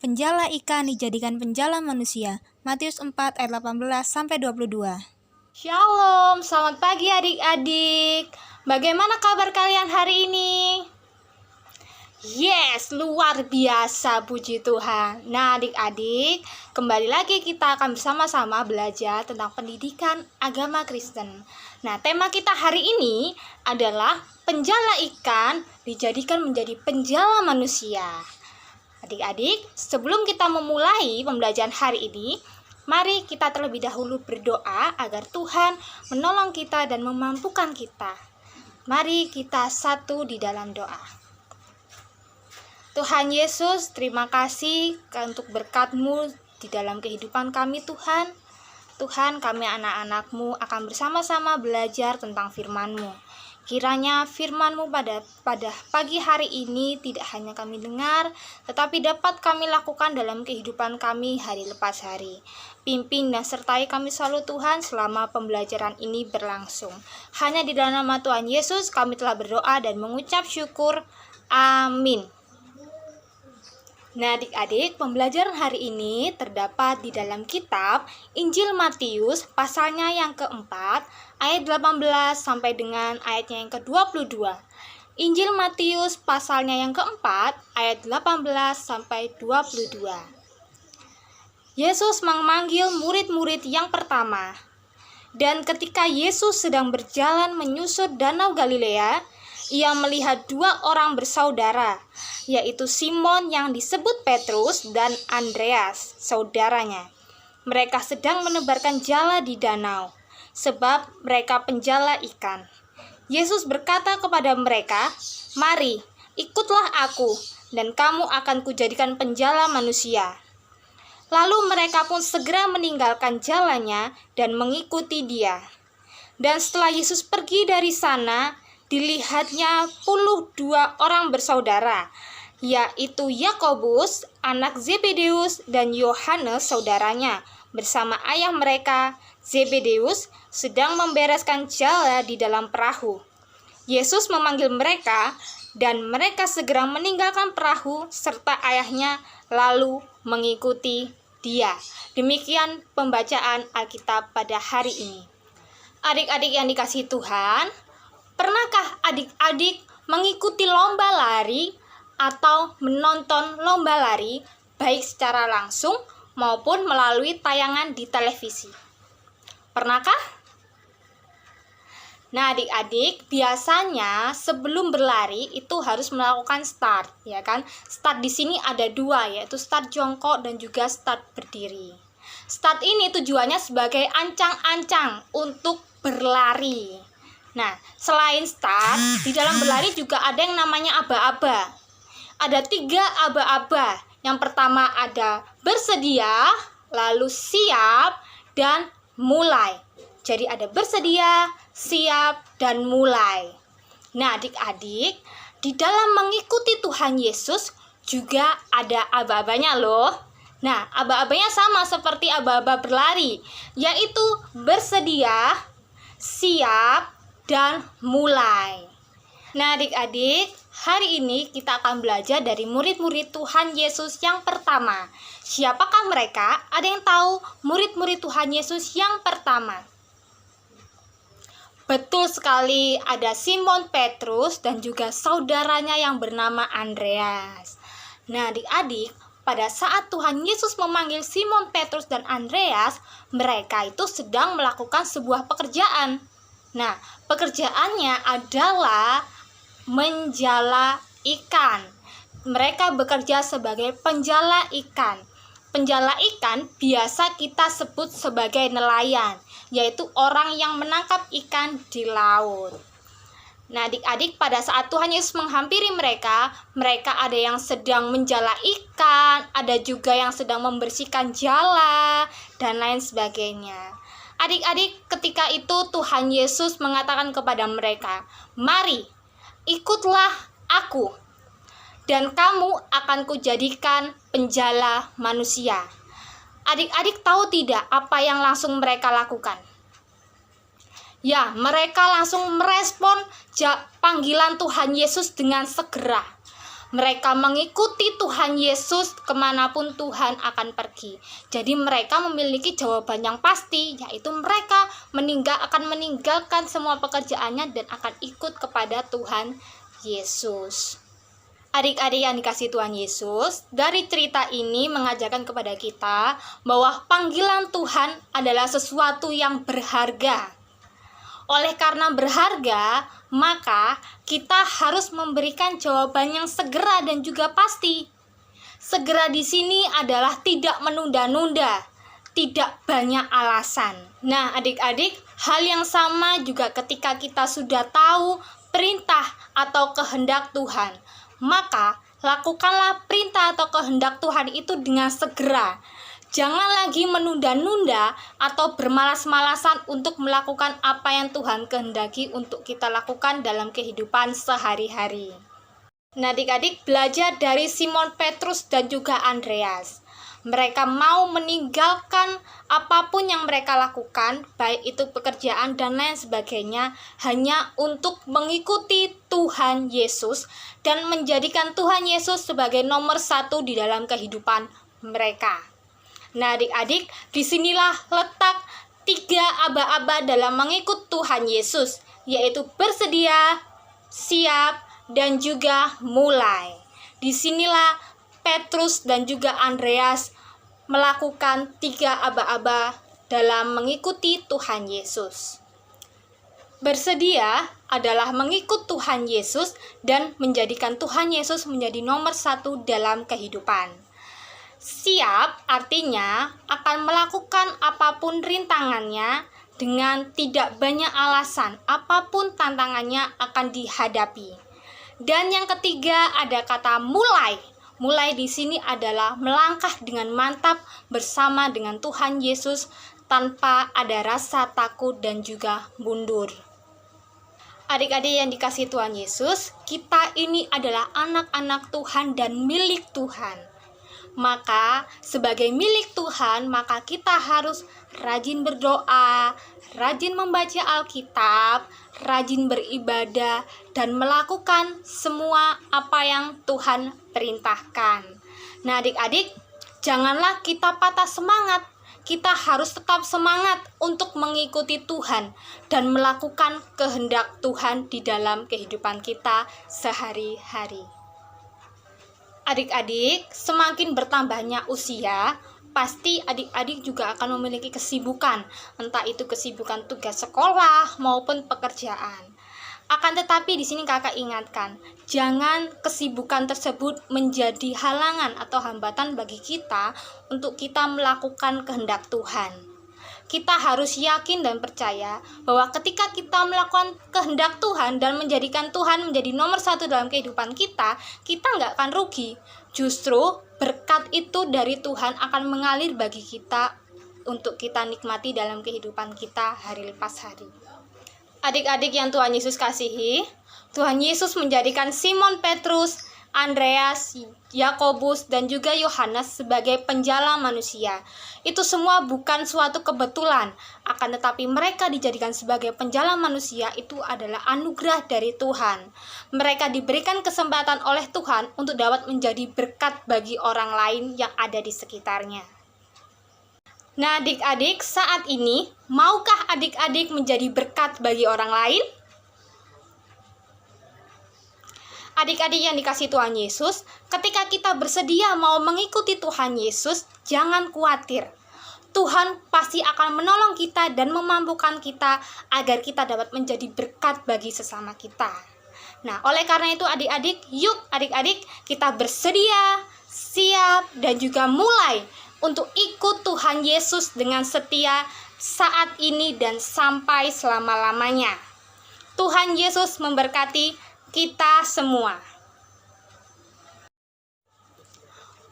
Penjala ikan dijadikan penjala manusia. Matius 4 ayat 18-22. Shalom, selamat pagi adik-adik. Bagaimana kabar kalian hari ini? Yes, luar biasa, puji Tuhan. Nah adik-adik, kembali lagi kita akan bersama-sama belajar tentang pendidikan agama Kristen. Nah, tema kita hari ini adalah penjala ikan dijadikan menjadi penjala manusia. Adik-adik, sebelum kita memulai pembelajaran hari ini, mari kita terlebih dahulu berdoa agar Tuhan menolong kita dan memampukan kita. Mari kita satu di dalam doa. Tuhan Yesus, terima kasih untuk berkat-Mu di dalam kehidupan kami Tuhan. Tuhan, kami anak-anak-Mu akan bersama-sama belajar tentang firman-Mu. Kiranya firman-Mu pada pagi hari ini tidak hanya kami dengar, tetapi dapat kami lakukan dalam kehidupan kami hari lepas hari. Pimpin dan sertai kami selalu Tuhan selama pembelajaran ini berlangsung. Hanya di dalam nama Tuhan Yesus kami telah berdoa dan mengucap syukur. Amin. Nah adik-adik, pembelajaran hari ini terdapat di dalam kitab Injil Matius pasalnya yang keempat, ayat 18 sampai dengan ayatnya yang ke-22. Injil Matius pasalnya yang keempat, ayat 18 sampai 22. Yesus memanggil murid-murid yang pertama. Dan ketika Yesus sedang berjalan menyusur danau Galilea, ia melihat dua orang bersaudara, yaitu Simon yang disebut Petrus dan Andreas, saudaranya. Mereka sedang menebarkan jala di danau, sebab mereka penjala ikan. Yesus berkata kepada mereka, "Mari, ikutlah aku, dan kamu akan kujadikan penjala manusia." Lalu mereka pun segera meninggalkan jalannya dan mengikuti dia. Dan setelah Yesus pergi dari sana, dilihatnya 12 orang bersaudara, yaitu Yakobus, anak Zebedeus, dan Yohanes, saudaranya, bersama ayah mereka, Zebedeus, sedang membereskan jala di dalam perahu. Yesus memanggil mereka, dan mereka segera meninggalkan perahu serta ayahnya, lalu mengikuti dia. Demikian pembacaan Alkitab pada hari ini. Adik-adik yang dikasihi Tuhan, pernahkah adik-adik mengikuti lomba lari atau menonton lomba lari baik secara langsung maupun melalui tayangan di televisi? Pernahkah? Nah, adik-adik, biasanya sebelum berlari itu harus melakukan start, ya kan? Start di sini ada dua, yaitu start jongkok dan juga start berdiri. Start ini tujuannya sebagai ancang-ancang untuk berlari. Nah, selain start, di dalam berlari juga ada yang namanya aba-aba. Ada 3 aba-aba. Yang pertama ada bersedia, lalu siap, dan mulai. Jadi ada bersedia, siap, dan mulai. Nah, adik-adik, di dalam mengikuti Tuhan Yesus juga ada aba-abanya loh. Nah, aba-abanya sama seperti aba-aba berlari, yaitu bersedia, siap, dan mulai. Nah adik-adik, hari ini kita akan belajar dari murid-murid Tuhan Yesus yang pertama. Siapakah mereka? Ada yang tahu murid-murid Tuhan Yesus yang pertama? Betul sekali, ada Simon Petrus dan juga saudaranya yang bernama Andreas. Nah adik-adik, pada saat Tuhan Yesus memanggil Simon Petrus dan Andreas, mereka itu sedang melakukan sebuah pekerjaan. Nah, pekerjaannya adalah menjala ikan. Mereka bekerja sebagai penjala ikan. Penjala ikan biasa kita sebut sebagai nelayan, yaitu orang yang menangkap ikan di laut. Nah, adik-adik, pada saat Tuhan Yesus menghampiri mereka ada yang sedang menjala ikan, ada juga yang sedang membersihkan jala, dan lain sebagainya. Adik-adik, ketika itu Tuhan Yesus mengatakan kepada mereka, "Mari, ikutlah aku, dan kamu akan kujadikan penjala manusia." Adik-adik tahu tidak apa yang langsung mereka lakukan? Ya, mereka langsung merespon panggilan Tuhan Yesus dengan segera. Mereka mengikuti Tuhan Yesus kemanapun Tuhan akan pergi. Jadi mereka memiliki jawaban yang pasti, yaitu mereka akan meninggalkan semua pekerjaannya dan akan ikut kepada Tuhan Yesus. Adik-adik yang dikasihi Tuhan Yesus, dari cerita ini mengajarkan kepada kita bahwa panggilan Tuhan adalah sesuatu yang berharga. Oleh karena berharga, maka kita harus memberikan jawaban yang segera dan juga pasti. Segera di sini adalah tidak menunda-nunda, tidak banyak alasan. Nah, adik-adik, hal yang sama juga ketika kita sudah tahu perintah atau kehendak Tuhan, maka lakukanlah perintah atau kehendak Tuhan itu dengan segera. Jangan lagi menunda-nunda atau bermalas-malasan untuk melakukan apa yang Tuhan kehendaki untuk kita lakukan dalam kehidupan sehari-hari. Nah, adik-adik, belajar dari Simon Petrus dan juga Andreas. Mereka mau meninggalkan apapun yang mereka lakukan, baik itu pekerjaan dan lain sebagainya, hanya untuk mengikuti Tuhan Yesus dan menjadikan Tuhan Yesus sebagai nomor satu di dalam kehidupan mereka. Nah, adik-adik, disinilah letak 3 aba-aba dalam mengikut Tuhan Yesus, yaitu bersedia, siap, dan juga mulai. Disinilah Petrus dan juga Andreas melakukan 3 aba-aba dalam mengikuti Tuhan Yesus. Bersedia adalah mengikut Tuhan Yesus dan menjadikan Tuhan Yesus menjadi nomor 1 dalam kehidupan. Siap artinya akan melakukan apapun rintangannya dengan tidak banyak alasan, apapun tantangannya akan dihadapi. Dan yang ketiga ada kata mulai. Mulai di sini adalah melangkah dengan mantap bersama dengan Tuhan Yesus tanpa ada rasa takut dan juga mundur. Adik-adik yang dikasihi Tuhan Yesus, kita ini adalah anak-anak Tuhan dan milik Tuhan. Maka sebagai milik Tuhan, maka kita harus rajin berdoa, rajin membaca Alkitab, rajin beribadah, dan melakukan semua apa yang Tuhan perintahkan. Nah, adik-adik, janganlah kita patah semangat. Kita harus tetap semangat untuk mengikuti Tuhan dan melakukan kehendak Tuhan di dalam kehidupan kita sehari-hari. Adik-adik, semakin bertambahnya usia, pasti adik-adik juga akan memiliki kesibukan, entah itu kesibukan tugas sekolah maupun pekerjaan. Akan tetapi di sini kakak ingatkan, jangan kesibukan tersebut menjadi halangan atau hambatan bagi kita untuk kita melakukan kehendak Tuhan. Kita harus yakin dan percaya bahwa ketika kita melakukan kehendak Tuhan dan menjadikan Tuhan menjadi nomor 1 dalam kehidupan kita, kita nggak akan rugi. Justru berkat itu dari Tuhan akan mengalir bagi kita untuk kita nikmati dalam kehidupan kita hari lepas hari. Adik-adik yang Tuhan Yesus kasihi, Tuhan Yesus menjadikan Simon Petrus, Andreas, Yakobus, dan juga Yohanes sebagai penjala manusia. Itu semua bukan suatu kebetulan, akan tetapi mereka dijadikan sebagai penjala manusia itu adalah anugerah dari Tuhan. Mereka diberikan kesempatan oleh Tuhan untuk dapat menjadi berkat bagi orang lain yang ada di sekitarnya. Nah, adik-adik, saat ini, maukah adik-adik menjadi berkat bagi orang lain? Adik-adik yang dikasihi Tuhan Yesus, ketika kita bersedia mau mengikuti Tuhan Yesus, jangan khawatir. Tuhan pasti akan menolong kita dan memampukan kita agar kita dapat menjadi berkat bagi sesama kita. Nah, oleh karena itu adik-adik, yuk adik-adik kita bersedia, siap, dan juga mulai untuk ikut Tuhan Yesus dengan setia saat ini dan sampai selama-lamanya. Tuhan Yesus memberkati kita semua.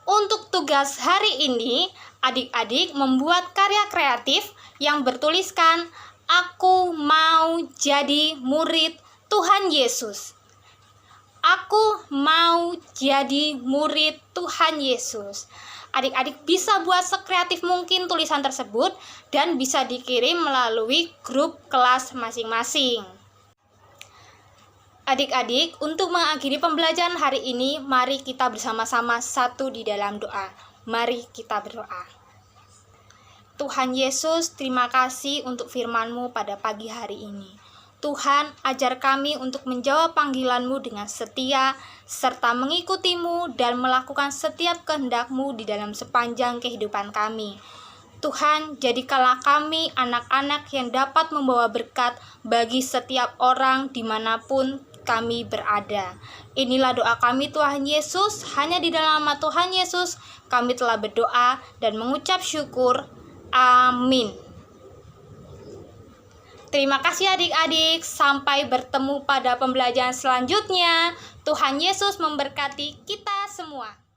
Untuk tugas hari ini, adik-adik membuat karya kreatif yang bertuliskan, "Aku mau jadi murid Tuhan Yesus." Aku mau jadi murid Tuhan Yesus. Adik-adik bisa buat sekreatif mungkin tulisan tersebut dan bisa dikirim melalui grup kelas masing-masing. Adik-adik, untuk mengakhiri pembelajaran hari ini, mari kita bersama-sama satu di dalam doa. Mari kita berdoa. Tuhan Yesus, terima kasih untuk firman-Mu pada pagi hari ini. Tuhan, ajar kami untuk menjawab panggilan-Mu dengan setia, serta mengikuti-Mu dan melakukan setiap kehendak-Mu di dalam sepanjang kehidupan kami. Tuhan, jadikanlah kami anak-anak yang dapat membawa berkat bagi setiap orang dimanapun kami berada. Inilah doa kami Tuhan Yesus, hanya di dalam nama Tuhan Yesus kami telah berdoa dan mengucap syukur. Amin. Terima kasih adik-adik, sampai bertemu pada pembelajaran selanjutnya. Tuhan Yesus memberkati kita semua.